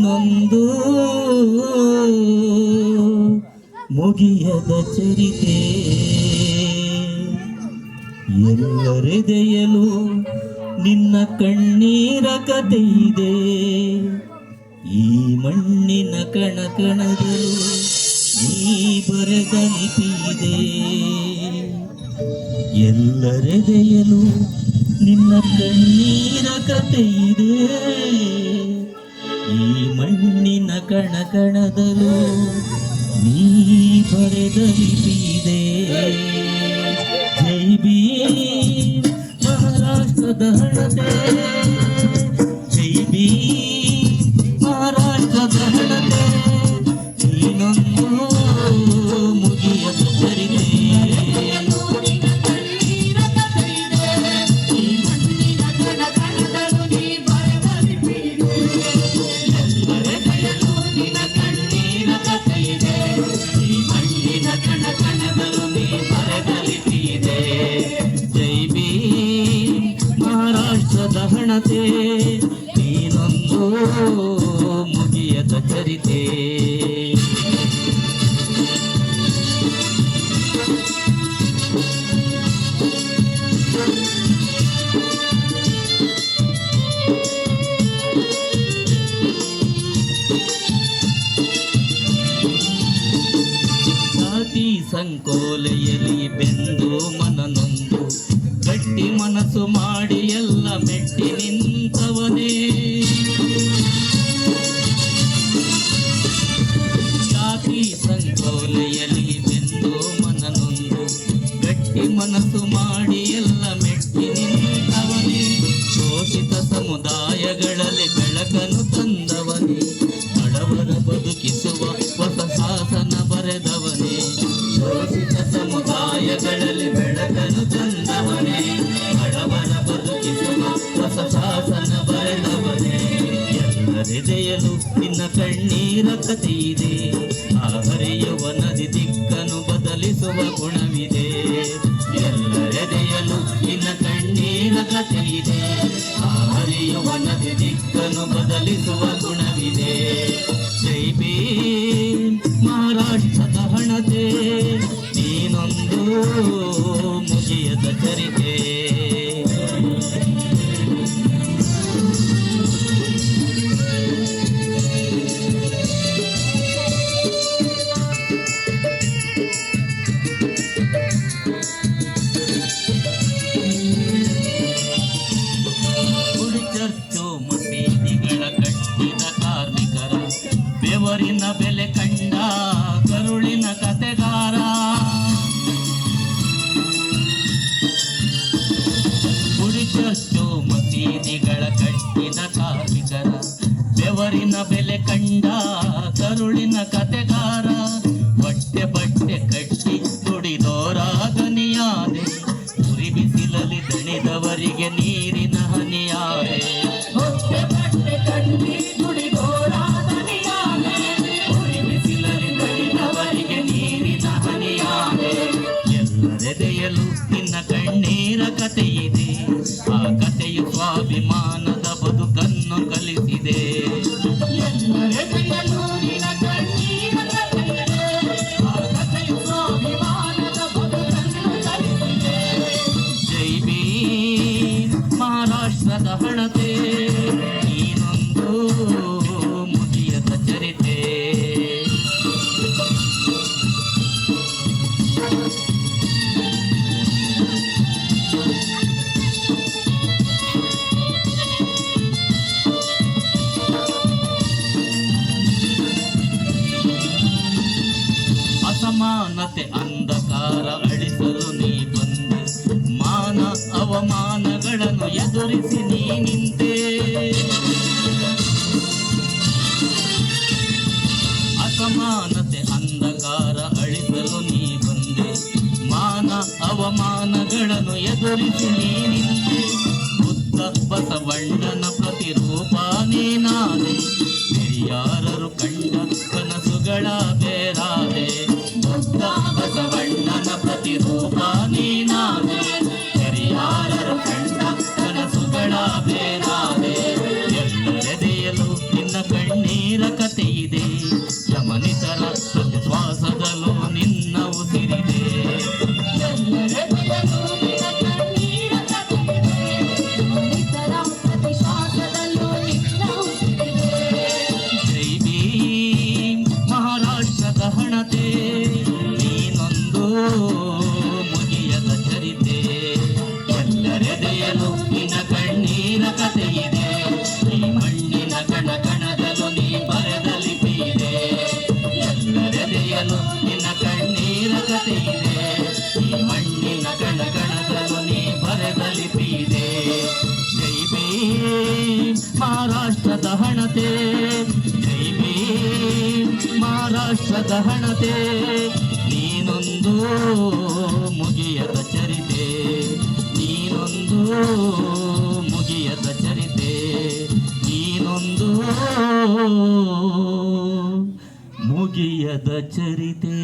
ನೀನೊಂದು ಮುಗಿಯದ ಚರಿತೆ. ಎಲ್ಲರೆದೆಯಲು ನಿನ್ನ ಕಣ್ಣೀರ ಕತೆ ಇದೆ. ಈ ಮಣ್ಣಿನ ಕಣಕಣದಲು ನೀ ಬರೆದ ಲಿಪಿ ಇದೆ. ಎಲ್ಲರೆದೆಯಲು ನಿನ್ನ ಕಣ್ಣೀರ ಕತೆ ಇದೆ. ಈ ಮಣ್ಣಿನ ಕಣಕಣದಲು ನೀ ಬರೆದ ಲಿಪಿ ಇದೆ. ಜೈ ಭೀಮ್ ಮಹಾರಾಷ್ಟ್ರದ ಹಣತೆ. ಜೈ ಭೀಮ್ ಮಹಾರಾಷ್ಟ್ರದ ಹಣತೆ. ನೀನೊಂದು ಮುಗಿಯದ ಚರಿತೆ. ಹಣತೆ ನೀನೊಂದು ಮುಗಿಯದ ಚರಿತೆ. ಜಾತಿ ಸಂಕೋಲೆಯಲ್ಲಿ ಬೆಂದು ಮನನೊಂದು ಗಟ್ಟಿ ಮನಸ್ಸು ಮಾಡಿ ಎಲ್ಲ ಮೆಟ್ಟಿ ನಿಂತವನೇ. ಜಾತಿ ಸಂಕೋಲೆಯಲ್ಲಿ ಬೆಂದು ಮನನೊಂದು ಗಟ್ಟಿ ಮನಸ್ಸು ಮಾಡಿ ಎಲ್ಲ ಮೆಟ್ಟಿ ನಿಂತವನೇ. ಶೋಷಿತ ಸಮುದಾಯಗಳಲ್ಲಿ ಬೆಳಕನ್ನು ತಂದವನೇ. ಬಡವರ ಬದುಕಿಸುವ ಹೊಸ ಶಾಸನ ಬರೆದವನೇ. ಶೋಷಿತ ಸಮುದಾಯಗಳಲ್ಲಿ ಬೆಳಕನ್ನು ತಂದವನೇ. ಬಡವರ ಬದುಕಿಸುವ ಹೊಸ ಶಾಸನ ಬರೆದವನೇ. ಎಲ್ಲರೆದೆಯಲು ನಿನ್ನ ಕಣ್ಣೀರ ಕತೆ ಇದೆ. ಆ ಹರಿಯುವ ನದಿ ದಿಕ್ಕನ್ನು ಬದಲಿಸುವ ಗುಣವಿದೆ. ಎಲ್ಲರೆದೆಯಲು ನಿನ್ನ ಕಣ್ಣೀರ ಕತೆ ಇದೆ. ಆ ಹರಿಯುವ ನದಿ ದಿಕ್ಕನ್ನು ಬದಲಿಸುವ ಗುಣವಿದೆ. ಜೈ ಭೀಮ್ ಮಹಾರಾಷ್ಟ್ರದ ಹಣತೆ. ನೀನೊಂದು ಮುಗಿಯದ ಚರಿತೆ. ಚರ್ಚು ಮಸೀದಿಗಳ ಕಟ್ಟಿದ ಕಾರ್ಮಿಕರ ಬೆವರಿನ ಬೆಲೆ ಕಂಡ ಕರುಳಿನ ಕತೆಗಾರ. ಗುಡಿ ಚರ್ಚು ಮಸೀದಿಗಳ ಕಟ್ಟಿದ ಕಾರ್ಮಿಕರ ಬೆವರಿನ ಬೆಲೆ ಕಂಡ ಕರುಳಿನ ಕತೆಗಾರ. ಬಟ್ಟೆ ಬಟ್ಟೆ ಕಟ್ಟಿ ದುಡಿದೋರ ದನಿಯಾದೆ. ಉರಿ ಬಿಸಿಲಲ್ಲಿ ದಣಿದವರಿಗೆ ನೀರಿನ ಹನಿಯಾದೆ. ಉರಿ ಬಿಸಿಲಲ್ಲಿ ದಣಿದವರಿಗೆ ನೀರಿನ ಹನಿಯಾದೆ. ಎಲ್ಲರೆದೆಯಲು ನಿನ್ನ ಕಣ್ಣೀರ ಕತೆ ಇದೆ. ಆ ಕಥೆಯು ಸ್ವಾಭಿಮಾನದ ಬದುಕನ್ನು ಕಲಿಸಿದೆ. ಎಲ್ಲರೆದೆಯಲು ನಿನ್ನ ಕಣ್ಣೀರ ಕತೆ ಇದೆ. ಆ ಕಥೆಯು ಸ್ವಾಭಿಮಾನದ ಬದುಕನ್ನು ಕಲಿಸಿದೆ. ಜೈ ಭೀಮ್ ಮಹಾರಾಷ್ಟ್ರದ ಹಣತೆ. ನೀನೊಂದು ಮುಗಿಯದ ಚರಿತೆ. ಅಸಮಾನತೆ ಅಂಧಕಾರ ಅಳಿಸಲು ನೀ ಬಂದೆ. ಮಾನ ಅವಮಾನಗಳನ್ನು ಎದುರಿಸಿ ನೀ ನಿಂತೆ. ಅಸಮಾನತೆ ಅಂಧಕಾರ ಅಳಿಸಲು ನೀ ಬಂದೆ. ಮಾನ ಅವಮಾನಗಳನ್ನು ಎದುರಿಸಿ ನೀ ನಿಂತೆ. ಬುದ್ಧ ಬಸವಣ್ಣನ ಪ್ರತಿರೂಪ ನೀನಾದೆ. ಹಿರಿಯಾರರು ಕಂಡ ಕನಸುಗಳ ಬೇರಾದೆ. ಬುದ್ಧ ಬಸವಣ್ಣನ ಪ್ರತಿರೂಪ ನೀನಾದೆ. ಹಿರಿಯಾರರು ಕಂಡ ಕನಸುಗಳ ಬೇರಾದೆ. ಎಲ್ಲರೆದೆಯಲು ನಿನ್ನ ಕಣ್ಣೀರ ಮಹಾರಾಷ್ಟ್ರದ ಹಣತೆ, ಜೈ ಭೀಮ್ ಮಹಾರಾಷ್ಟ್ರದ ಹಣತೆ. ನೀನೊಂದು ಮುಗಿಯದ ಚರಿತೆ, ನೀನೊಂದು ಮುಗಿಯದ ಚರಿತೆ, ನೀನೊಂದು ಮುಗಿಯದ ಚರಿತೆ.